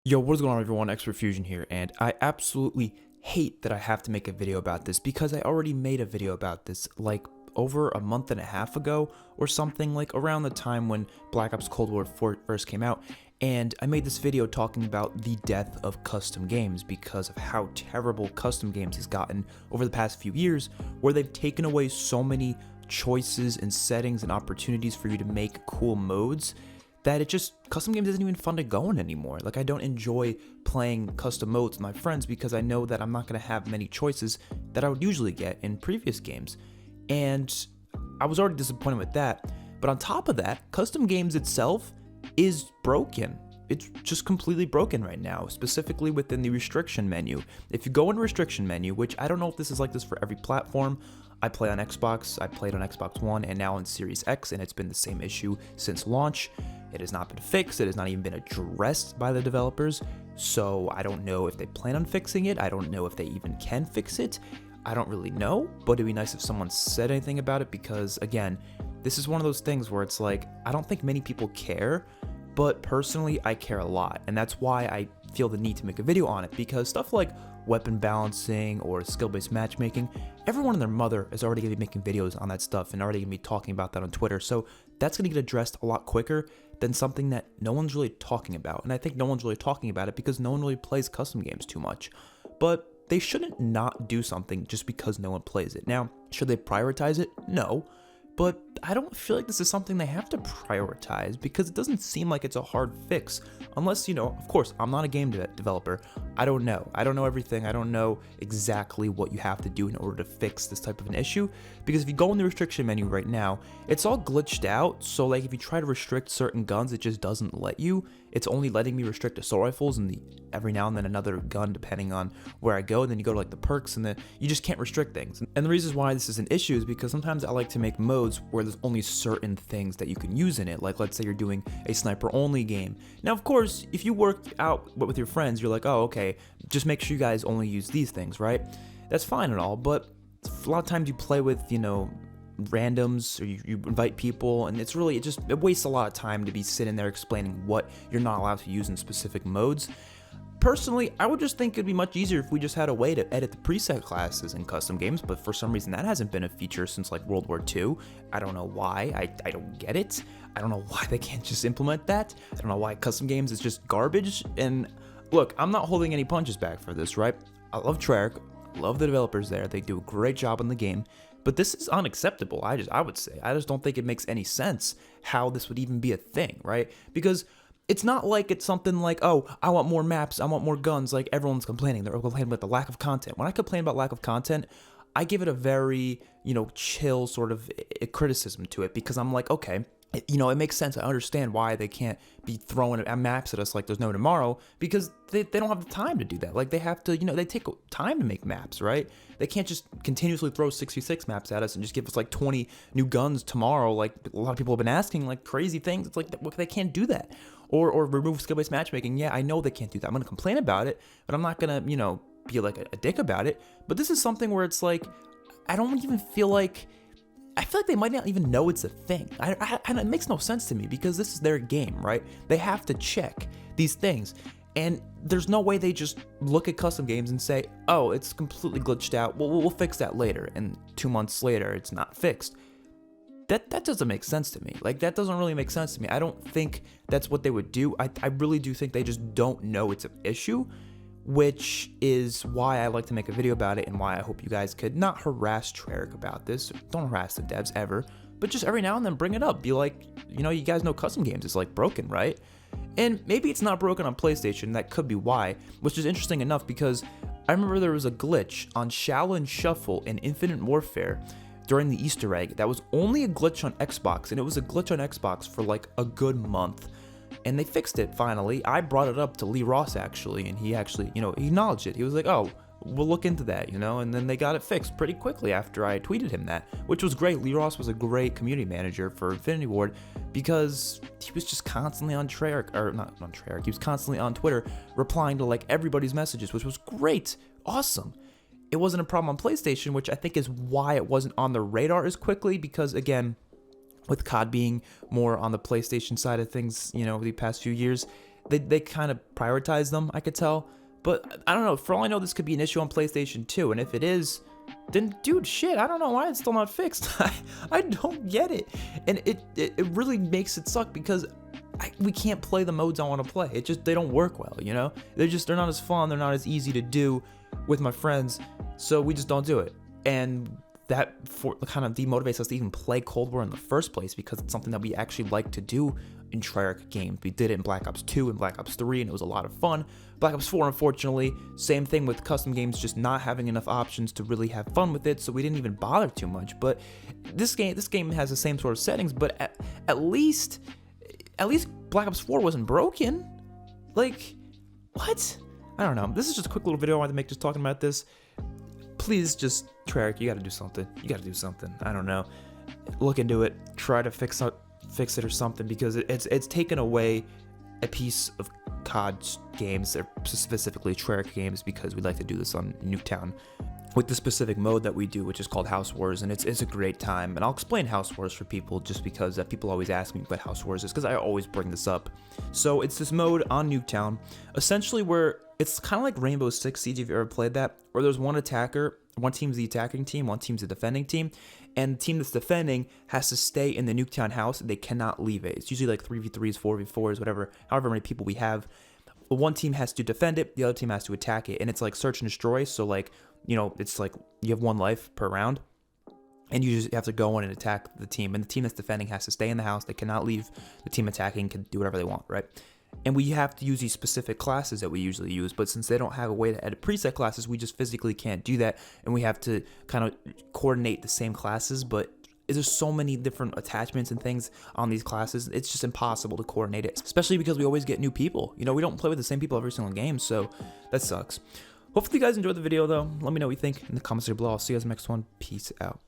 Yo, what is going on everyone, XpertFusion here, and I absolutely hate that I have to make a video about this because I already made a video about this like over a month and a half ago or something, like around the time when Black Ops Cold War 4 first came out, and I made this video talking about the death of custom games because of how terrible custom games has gotten over the past few years, where they've taken away so many choices and settings and opportunities for you to make cool modes that custom games isn't even fun to go in anymore. Like, I don't enjoy playing custom modes with my friends because I know that I'm not going to have many choices that I would usually get in previous games. And I was already disappointed with that. But on top of that, custom games itself is broken. It's just completely broken right now, specifically within the restriction menu. If you go in the restriction menu, which I don't know if this is like this for every platform. I play on Xbox, I played on Xbox One, and now on Series X, and it's been the same issue since launch. It has not been fixed, it has not even been addressed by the developers, so I don't know if they plan on fixing it, I don't know if they even can fix it, I don't really know, but it'd be nice if someone said anything about it because, again, this is one of those things where it's like, I don't think many people care, but personally, I care a lot, and that's why I feel the need to make a video on it, because stuff like weapon balancing or skill-based matchmaking, everyone and their mother is already going to be making videos on that stuff and already going to be talking about that on Twitter, so that's going to get addressed a lot quicker than something that no one's really talking about. And I think no one's really talking about it because no one really plays custom games too much. But they shouldn't not do something just because no one plays it. Now, should they prioritize it? No. But I don't feel like this is something they have to prioritize because it doesn't seem like it's a hard fix. Unless, of course, I'm not a game developer. I don't know. I don't know everything. I don't know exactly what you have to do in order to fix this type of an issue. Because if you go in the restriction menu right now, it's all glitched out. So like if you try to restrict certain guns, it just doesn't let you. It's only letting me restrict assault rifles and every now and then another gun depending on where I go. And then you go to like the perks and then you just can't restrict things. And the reasons why this is an issue is because sometimes I like to make modes where there's only certain things that you can use in it. Like let's say you're doing a sniper only game. Now, of course, if you work out with your friends, you're like, oh, okay, just make sure you guys only use these things, right? That's fine and all, but a lot of times you play with, randoms or you invite people, and it wastes a lot of time to be sitting there explaining what you're not allowed to use in specific modes. Personally, I would just think it'd be much easier if we just had a way to edit the preset classes in custom games, but for some reason that hasn't been a feature since like World War II. I don't know why. I don't get it. I don't know why they can't just implement that. I don't know why custom games is just garbage. And look, I'm not holding any punches back for this, right? I love Treyarch, love the developers there. They do a great job on the game. But this is unacceptable, I would say. I just don't think it makes any sense how this would even be a thing, right? Because it's not like it's something like, oh, I want more maps, I want more guns, like everyone's complaining. They're complaining about the lack of content. When I complain about lack of content, I give it a very, chill sort of criticism to it because I'm like, okay, it makes sense. I understand why they can't be throwing maps at us like there's no tomorrow because they don't have the time to do that. Like they have to, they take time to make maps, right? They can't just continuously throw 6v6 maps at us and just give us like 20 new guns tomorrow. Like a lot of people have been asking like crazy things. It's like, they can't do that. Or remove skill-based matchmaking. Yeah, I know they can't do that. I'm going to complain about it, but I'm not going to, be like a dick about it. But this is something where it's like, I feel like they might not even know it's a thing. And it makes no sense to me because this is their game, right? They have to check these things. And there's no way they just look at custom games and say, oh, it's completely glitched out. Well, we'll fix that later. And 2 months later, it's not fixed. That doesn't make sense to me. Like, that doesn't really make sense to me. I don't think that's what they would do. I really do think they just don't know it's an issue, which is why I like to make a video about it and why I hope you guys could not harass Treyarch about this. Don't harass the devs ever, but just every now and then bring it up. Be like, you guys know custom games is like broken, right? And maybe it's not broken on PlayStation. That could be why, which is interesting enough because I remember there was a glitch on Shaolin Shuffle in Infinite Warfare during the Easter egg that was only a glitch on Xbox, and it was a glitch on Xbox for like a good month. And they fixed it finally. I brought it up to Lee Ross actually, and he actually, he acknowledged it. He was like, oh, we'll look into that, and then they got it fixed pretty quickly after I tweeted him that, which was great. Lee Ross was a great community manager for Infinity Ward because he was just constantly on Treyarch, or not on Treyarch, he was constantly on Twitter replying to like everybody's messages, which was great, awesome. It wasn't a problem on PlayStation, which I think is why it wasn't on the radar as quickly because, again, with COD being more on the PlayStation side of things, the past few years, they kind of prioritize them, I could tell. But I don't know, for all I know, this could be an issue on PlayStation 2, and if it is, then dude, shit, I don't know why it's still not fixed. I don't get it. And it really makes it suck because we can't play the modes I want to play. They don't work well, you know? They're not as fun, they're not as easy to do with my friends, so we just don't do it. And that kind of demotivates us to even play Cold War in the first place, because it's something that we actually like to do in Treyarch games. We did it in Black Ops 2 and Black Ops 3, and it was a lot of fun. Black Ops 4, unfortunately, same thing with custom games, just not having enough options to really have fun with it, so we didn't even bother too much. But this game has the same sort of settings, but at least Black Ops 4 wasn't broken. Like, what? I don't know. This is just a quick little video I wanted to make just talking about this. Please, just Treyarch, you gotta do something. You gotta do something. I don't know. Look into it. Try to fix it or something, because it's taken away a piece of COD games, or specifically Treyarch games, because we like to do this on Nuketown with the specific mode that we do, which is called House Wars, and it's a great time. And I'll explain House Wars for people, just because people always ask me what House Wars is, because I always bring this up. So it's this mode on Nuketown, essentially, where it's kind of like Rainbow Six Siege, if you ever played that, where there's one attacker, one team's the attacking team, one team's the defending team, and the team that's defending has to stay in the Nuketown house. They cannot leave it. It's usually like 3v3s, 4v4s, whatever, however many people we have. One team has to defend it, the other team has to attack it, and it's like search and destroy. So like, you know, it's like you have one life per round, and you just have to go in and attack the team, and the team that's defending has to stay in the house. They cannot leave. The team attacking can do whatever they want, right? And we have to use these specific classes that we usually use, but since they don't have a way to edit preset classes, we just physically can't do that, and we have to kind of coordinate the same classes, but there's so many different attachments and things on these classes, it's just impossible to coordinate it, especially because we always get new people. You know, we don't play with the same people every single game, so that sucks. Hopefully you guys enjoyed the video, though. Let me know what you think in the comments below. I'll see you guys in the next one. Peace out.